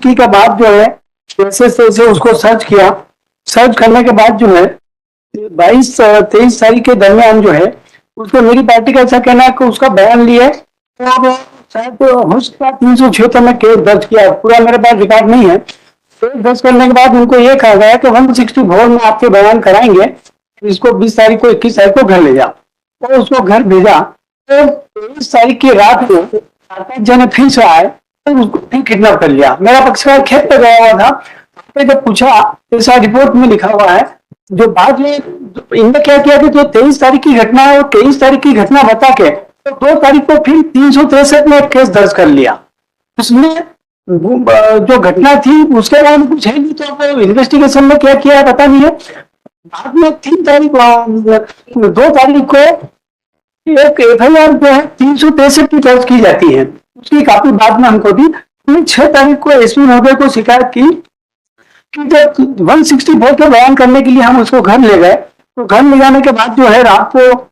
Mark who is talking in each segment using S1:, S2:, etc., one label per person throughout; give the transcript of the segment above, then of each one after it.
S1: उसकी के बाद जो है जैसे तैसे उसको सर्च किया। सर्च करने के बाद जो है 22-23 तारीख के दरमियान जो है उसको मेरी पार्टी का ऐसा कहना है कि उसका बयान लिए और शायद हो सकता है 376 में केस दर्ज किया। पूरा मेरे पास रिकॉर्ड नहीं है। केस दर्ज करने के बाद उनको ये कहा गया कि 164 में आपके बयान कराएंगे, इसको 20 तारीख को 21 तारीख को घर ले जा। और उसको घर भेजा तो 23 तारीख की रात को आकाश जन फिर से आए तो उसको फिर किडनैप कर लिया। मेरा पक्षकार खेत पे गया हुआ था। तो जब पूछा, ऐसा रिपोर्ट में लिखा हुआ है, जो बाद में इनने क्या किया कि जो 23 तारीख की घटना है और 23 तारीख की घटना बता के तो 2 तारीख को फिर 363 में एक केस दर्ज कर लिया। उसमें जो घटना थी उसके बारे में कुछ है नहीं, तो इन्वेस्टिगेशन में क्या किया है पता नहीं है। बाद में 2 तारीख को एक FIR जो है 363 की दर्ज की जाती है, उसकी काफी बाद में हमको दी। 6 तारीख को SP महोदय को शिकायत की कि जब 164 के बयान करने के लिए हम उसको घर ले गए, तो घर ले जाने के बाद जो है रात को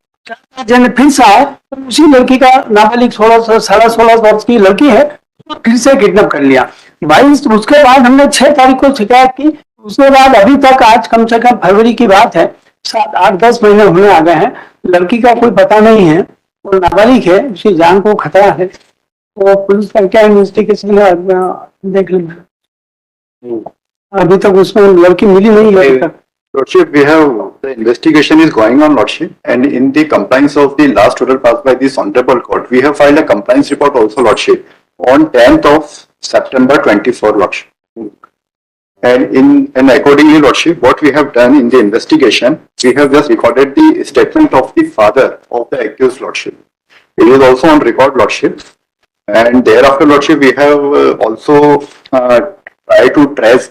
S1: जन फिर से आए तो उसी लड़की का नाबालिग 16 वर्ष की लड़की है तो फिर से किडनैप कर लिया। 22 उसके बाद हमने 6 तारीख को शिकायत की। उसके बाद अभी तक आज कम से कम फरवरी की बात है, 7-8-10 महीने होने आ गए हैं। लड़की का कोई पता नहीं है, वो नाबालिग है, उसकी जान को खतरा है। तो पुलिस का क्या इन्वेस्टिगेशन है देख लेना। अभी तक उसमें लड़की मिली नहीं है अभी तक।
S2: Lordship, we have the investigation is going on, Lordship, and in the compliance of the last order passed by this honorable court, we have filed a compliance report also, Lordship, on 10th of September 24, Lordship. And accordingly, Lordship, what we have done in the investigation, we have just recorded the statement of the father of the accused, Lordship. It is also on record, Lordship, and thereafter, Lordship, we have also tried to trace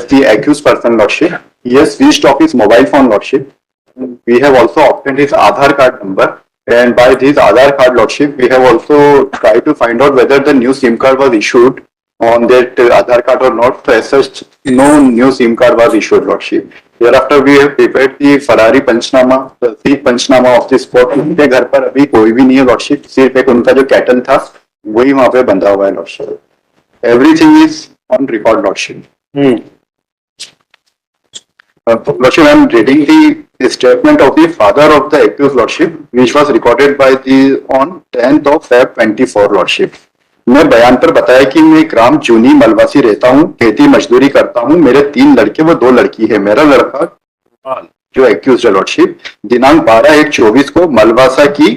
S2: the accused person, Lordship. He has switched off his mobile phone, Lordship. We have also obtained his Aadhaar card number, and by this Aadhaar card, Lordship, we have also tried to find out whether the new SIM card was issued on that Aadhaar card or not. As such, no new SIM card was issued, Lordship. Thereafter, we have prepared the Ferrari Panchnama, the Panchnama of the spot. उनके घर पर अभी कोई भी नहीं है, Lordship. सिर्फ एक उनका जो कैटल था वही वहाँ पे बंधा हुआ है, Lordship. Everything is on record, Lordship. Lordship, I am reading the statement of the father of the accused, Lordship, which was recorded by on 10th of Feb 24, Lordship. मैं बयान पर बताया कि मैं ग्राम जूनी मलवासी रहता हूँ, खेती मजदूरी करता हूँ, मेरे 3 लड़के व 2 लड़की है। मेरा लड़का जो एक्यूज है, Lordship, दिनांक 12/1/24 को मलवासा की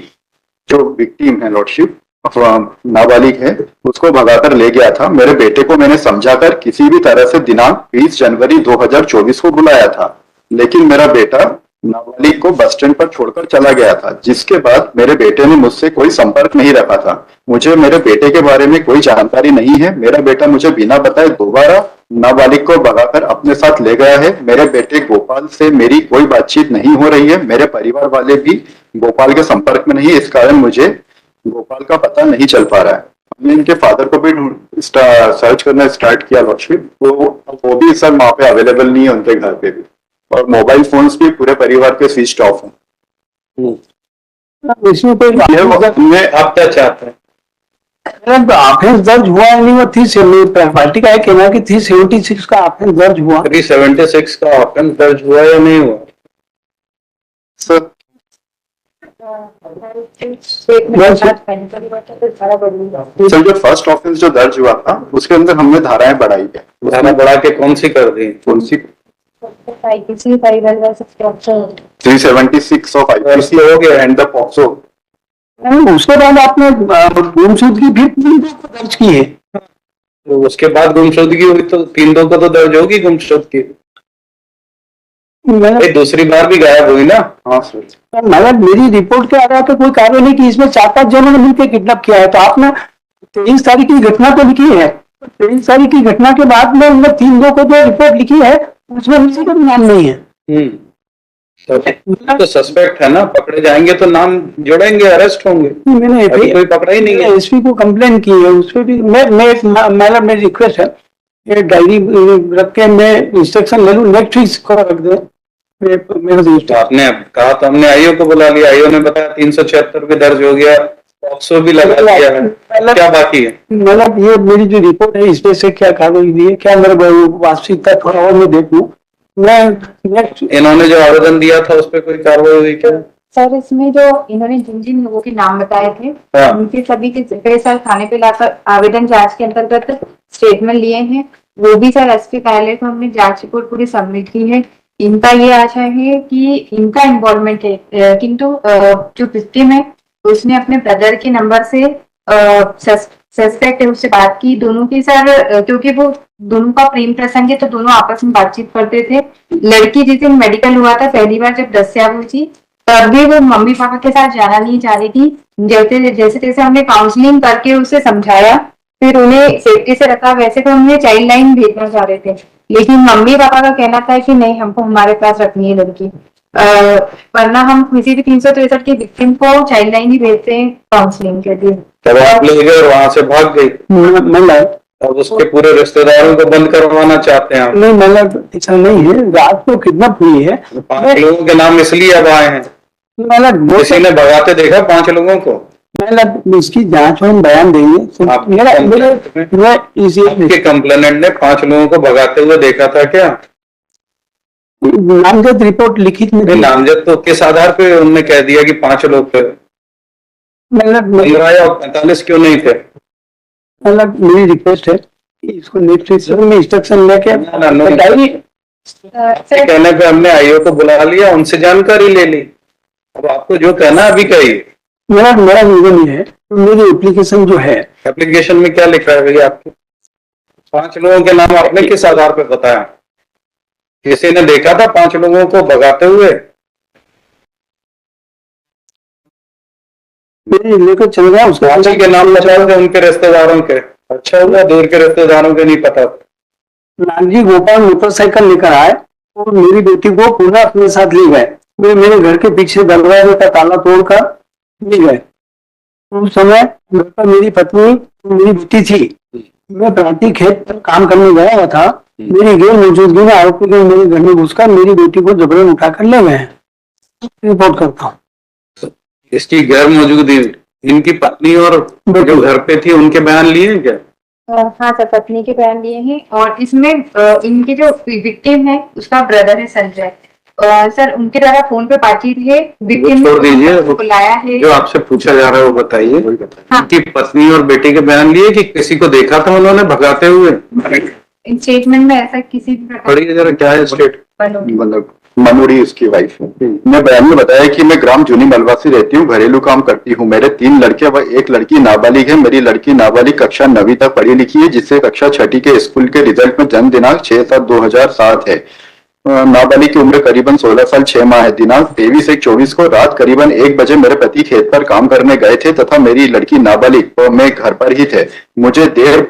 S2: जो विक्टिम है, Lordship, नाबालिग है, उसको भगाकर ले गया था। मेरे बेटे को मैंने समझाकर किसी भी तरह से दिनांक 20 जनवरी 2024 को बुलाया था, लेकिन मेरा बेटा नाबालिग को बस स्टैंड पर छोड़कर चला गया था, जिसके बाद मेरे बेटे ने मुझसे कोई संपर्क नहीं रखा था। मुझे मेरे बेटे के बारे में कोई जानकारी नहीं है। मेरा बेटा मुझे बिना बताए दोबारा नाबालिग को भगाकर अपने साथ ले गया है। मेरे बेटे गोपाल से मेरी कोई बातचीत नहीं हो रही है। मेरे परिवार वाले भी गोपाल के संपर्क में नहीं है, इस कारण मुझे गोपाल का पता नहीं चल पा रहा है। हमने इनके फादर को भी सर्च करना स्टार्ट किया, Lordship, वो भी सर वहाँ पे अवेलेबल नहीं है उनके घर पे भी, और मोबाइल फोन्स भी पूरे परिवार के स्विच ऑफ हैं।
S1: इसमें कोई
S2: आप क्या चाहते हैं?
S1: ऑफेंस दर्ज हुआ नहीं, वो 3 पार्टी का है कहना कि 376 का ऑफेंस दर्ज हुआ।
S2: 376 का ऑफेंस दर्ज हुआ या नहीं हुआ सर? सर, जो फर्स्ट ऑफेंस जो दर्ज हुआ था उसके अंदर हमने धाराएं बढ़ाई है। धारा बढ़ा के कौन सी कर दी? कौन सी? 376 ऑफ IPC हो गया एंड द पॉक्सो।
S1: उसके बाद आपने गुमशुदगी भी 3 दर्ज की है।
S2: तो उसके बाद गुमशुदगी हुई तो 3 को तो दर्ज होगी गुमशुदगी। दूसरी बार भी गायब हुई ना? हाँ सर,
S1: मगर मेरी रिपोर्ट के आधार पर कोई कार्य नहीं कि इसमें 4-5 जनों ने मिलकर किडनैप किया है। तो आपने 23 तारीख की घटना तो लिखी है, 23 तारीख की घटना के बाद में उनने 3-2 को जो रिपोर्ट लिखी है उसमें किसी का भी नाम नहीं है।
S2: तो सस्पेक्ट है ना, पकड़े जाएंगे तो नाम जोड़ेंगे, अरेस्ट होंगे।
S1: मैंने
S2: कोई पकड़ा ही नहीं है।
S1: SP को कंप्लेन की है, उस पर भी मैं मेरी रिक्वेस्ट है, एक डायरी रख के मैं इंस्ट्रक्शन ले लूँ, नेक्स्ट वीक को रख दे।
S2: आपने कहा तो हमने आईओ को बुला लिया, आईओ ने बताया 376 भी दर्ज हो गया,
S3: पॉक्सो भी लगा दिया है, क्या बाकी है?
S1: मतलब ये मेरी जो रिपोर्ट है इसमें से क्या कार्रवाई हुई है, क्या मेरे वास्तविकता थोड़ा और मैं देखूं। मैं नेक्स्ट
S3: इन्होंने जो आवेदन दिया था उस पर कोई कार्रवाई हुई क्या?
S4: सर इसमें जो इन्होंने जिन जिन लोगों के नाम बताए थे
S3: हाँ।
S4: उनके सभी के सर थाने पे लाकर आवेदन जांच के अंतर्गत स्टेटमेंट लिए हैं। वो भी सर एसपी कार्यालय को हमने जांच रिपोर्ट पूरी सबमिट की है। इनका ये आशा है कि इनका इन्वॉल्वमेंट है, किंतु जो विक्टिम है उसने अपने ब्रदर के नंबर से सस्पेक्ट है उससे बात की दोनों की सर, क्योंकि वो दोनों का प्रेम प्रसंग है तो दोनों आपस में बातचीत करते थे। लड़की जिस दिन मेडिकल हुआ था पहली बार जब दस्या हुई थी तभी वो मम्मी पापा के साथ जाना नहीं चाह रही थी। जैसे जैसे हमने काउंसलिंग करके उसे समझाया, फिर उन्हें सेफ्टी से रखा। वैसे तो हमने चाइल्ड लाइन भेजना चाह रहे थे, लेकिन मम्मी पापा का कहना था कि नहीं, हमको हमारे पास रखनी है लड़की। वरना हम किसी भी 363 की विक्टिम को चाइल्ड लाइन ही भेजते हैं काउंसलिंग के लिए।
S3: तब आप ले गए और वहां से भाग गई,
S1: मतलब
S3: अब उसके पूरे रिश्तेदारों को बंद करवाना चाहते हैं आप?
S1: नहीं, मतलब ऐसा नहीं है, रात को किडनैप हुई है।
S3: 5 लोगों के नाम इसलिए अब आए हैं,
S1: मतलब
S3: किसी ने भगाते देखा 5 लोगों को?
S1: मतलब इसकी जांच में हम बयान देंगे। तो
S3: आप
S1: मेरा मैं
S3: आपके कंप्लेनेंट ने 5 लोगों को भगाते हुए देखा था क्या?
S1: नामजद रिपोर्ट लिखित में
S3: नहीं, नामजद तो किस आधार पे उन्होंने कह दिया कि 5 लोग थे?
S1: मतलब
S3: 15 या 45 क्यों नहीं थे?
S1: मतलब मेरी रिक्वेस्ट है कि इसको नेक्स्ट में इंस्ट्रक्शन लेके बताइए।
S4: सर
S3: कहने पे हमने आईओ को बुला लिया, उनसे जानकारी ले ली। अब आपको जो कहना अभी कहिए।
S1: मेरा निवेदन ये है, मेरी एप्लीकेशन जो है,
S3: एप्लीकेशन में क्या लिखा है भैया आपके? 5 लोगों के नाम आपने किस आधार पर बताया? किसी ने देखा था 5 लोगों को भगाते हुए?
S1: मेरे लेकर चल रहा उसका
S3: किसी के नाम बताए थे उनके रिश्तेदारों के? अच्छा हुआ दूर के रिश्तेदारों के नहीं पता।
S1: नानजी गोपाल मोटरसाइकिल लेकर आए और मेरी बेटी को पुनः अपने साथ ले गए। वे मेरे घर के पीछे दरवाजे का ताला तोड़कर ले गए। उस समय घर पर मेरी पत्नी और मेरी बेटी थी। मैं प्रांतीय खेत पर काम करने गया हुआ था। मेरी गैर मौजूदगी में आरोपी ने मेरे घर में घुसकर मेरी बेटी को जबरन उठाकर ले गए हैं। रिपोर्ट करता हूँ।
S3: इसकी गैर मौजूदगी इनकी पत्नी और जो घर पे थी उनके बयान लिए हैं क्या?
S4: हाँ सर, पत्नी के बयान लिए हैं और इसमें इनके जो विक्टिम है उसका ब्रदर है संजय। सर उनके द्वारा फोन पे बातचीत है, विक्टिम
S3: छोड़ दीजिए,
S4: बुलाया है।
S3: जो आपसे पूछा जा रहा है वो बताइए।
S4: हाँ।
S3: उनकी पत्नी और बेटे के बयान लिए कि किसी को देखा था उन्होंने भगाते हुए?
S4: इन स्टेटमेंट में ऐसा किसी भी प्रकार
S3: पढ़िए जरा क्या है स्टेट।
S2: मतलब मनोरी उसकी वाइफ है। मैं बयान में बताया कि मैं ग्राम जूनी मलवासी रहती हूँ, घरेलू काम करती हूँ। मेरे 3 लड़के व 1 लड़की नाबालिग है। मेरी लड़की नाबालिग कक्षा 9वीं तक पढ़ी लिखी है, जिससे कक्षा 6ठी के स्कूल के रिजल्ट में जन्म दिनांक 6/7/2007 है। नाबालिग की उम्र करीबन 16 साल 6 माह है। दिनांक 23/1/24 को रात करीबन 1 बजे मेरे पति खेत पर काम करने गए थे तथा मेरी लड़की नाबालिग और मैं घर पर ही थे। मुझे देर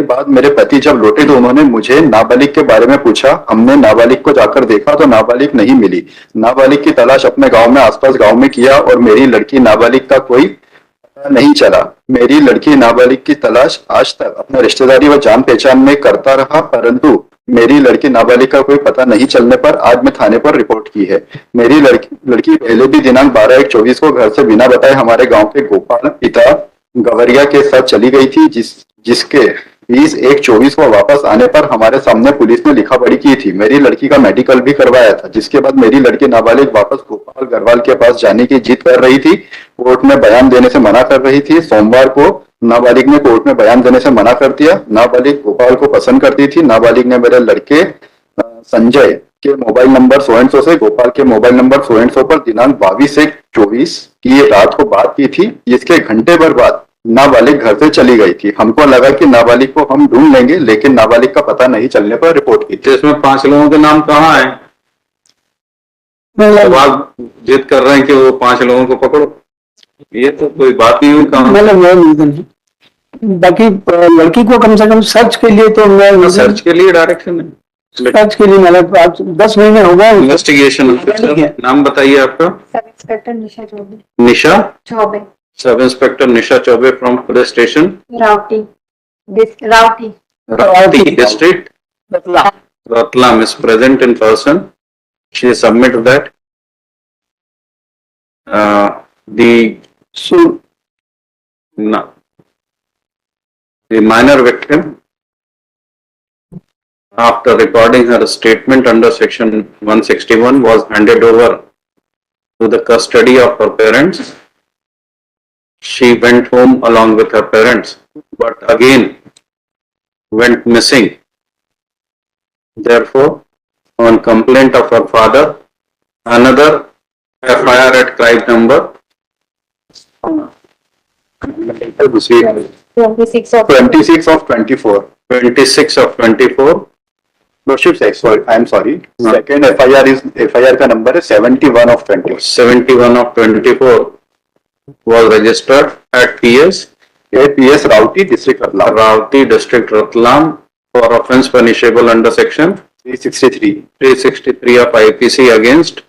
S2: बाद मेरे पति जब लौटे तो उन्होंने मुझे नाबालिग के बारे में पूछा। हमने नाबालिग को जाकर देखा तो नाबालिग नहीं मिली। नाबालिग की तलाश अपने गांव में आसपास गांव में किया और मेरी लड़की नाबालिग का कोई पता नहीं चला। मेरी लड़की नाबालिग की तलाश आज तक अपना रिश्तेदारी व जान पहचान में करता रहा, परंतु मेरी लड़की नाबालिग का कोई पता नहीं चलने पर आज मैं थाने पर रिपोर्ट की है। मेरी लड़की पहले भी दिनांक 12/1/24 को घर से बिना बताए हमारे गांव के गोपाल पिता गवरिया के साथ चली गई थी, जिसके 20/1/24 को वापस आने पर हमारे सामने पुलिस ने लिखा पढ़ी की थी। मेरी लड़की का मेडिकल भी करवाया था, जिसके बाद मेरी लड़की नाबालिग वापस गोपाल गरवाल के पास जाने की जिद कर रही थी। कोर्ट में बयान देने से मना कर रही थी। सोमवार को नाबालिग ने कोर्ट में बयान देने से मना कर दिया। नाबालिग गोपाल को पसंद करती थी। नाबालिग ने मेरे लड़के संजय के मोबाइल नंबर 100 से गोपाल के मोबाइल नंबर 100 पर दिनांक 22/1/24 की रात को बात की थी, जिसके घंटे भर बाद नाबालिग घर से चली गई थी। हमको लगा कि नाबालिग को हम ढूंढ लेंगे, लेकिन नाबालिग का पता नहीं चलने पर रिपोर्ट की थी।
S3: इसमें 5 लोगों के नाम कहाँ है? अब आप जिद कर रहे हैं कि वो 5 लोगों को पकड़ो, ये तो कोई बात नहीं हुई। कहाँ
S1: मतलब बाकी लड़की को कम से कम सर्च के लिए तो मैं
S3: सर्च के लिए डायरेक्शन है?
S1: सर्च के लिए मतलब आज 10 महीने हो गए
S3: इन्वेस्टिगेशन। नाम बताइए आपका?
S4: Sub inspector Nisha Choubey.
S3: Nisha
S4: Choubey,
S3: sub inspector Nisha Choubey from police station
S4: राउटी
S3: district Ratlam is present in person. She submitted that. The
S1: So
S3: No. The minor victim, after recording her statement under section 161, was handed over to the custody of her parents. She went home along with her parents, but again went missing. Therefore, on complaint of her father, another FIR at crime number
S4: 26 of
S2: 26 of 24.
S3: 26 of 24.
S2: Lordship, sorry, I am sorry.
S3: हाँ.
S2: Second FIR का number है 71 of 24.
S3: 71 of 24 was registered at PS
S2: Routy, District Ratlam,
S3: Ravti District Ratlam for offence punishable under section
S2: 363.
S3: of IPC against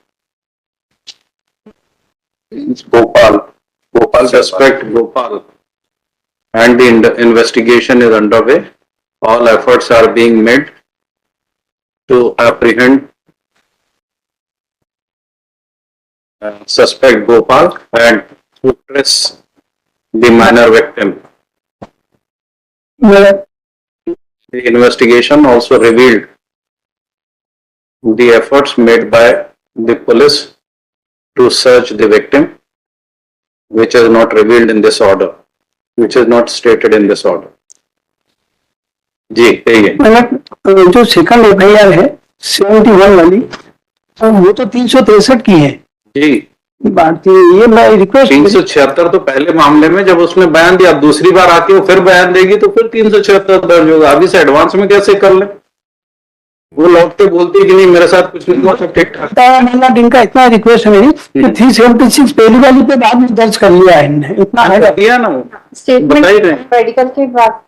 S2: Gopal
S3: suspect Gopal, and the investigation is underway. All efforts are being made to apprehend suspect Gopal and to trace the minor victim.
S1: मेरा
S3: The investigation also revealed the efforts made by the police to search the victim, which is not revealed in this order, which is not stated in this order. जी कहिए।
S1: मैंने जो second FIR है 71 वाली, तो वो तो 363 की है
S3: जी
S1: भारतीय। ये मैं रिक्वेस्ट
S3: 376 तो पहले मामले में जब उसने बयान दिया, दूसरी बार आके वो फिर बयान देगी तो फिर 376 दर्ज होगा। अभी से एडवांस में कैसे कर ले? वो लौटते बोलती कि नहीं मेरे साथ कुछ नहीं हुआ, सब ठीक ठाक।
S1: महीना दिन का इतना रिक्वेस्ट है मेरी कि 376 पहली वाली पे बाद में दर्ज कर लिया है इनने, इतना है।
S3: दिया ना वो,
S4: स्टेटमेंट
S3: बता ही रहे हैं।
S4: मेडिकल के बाद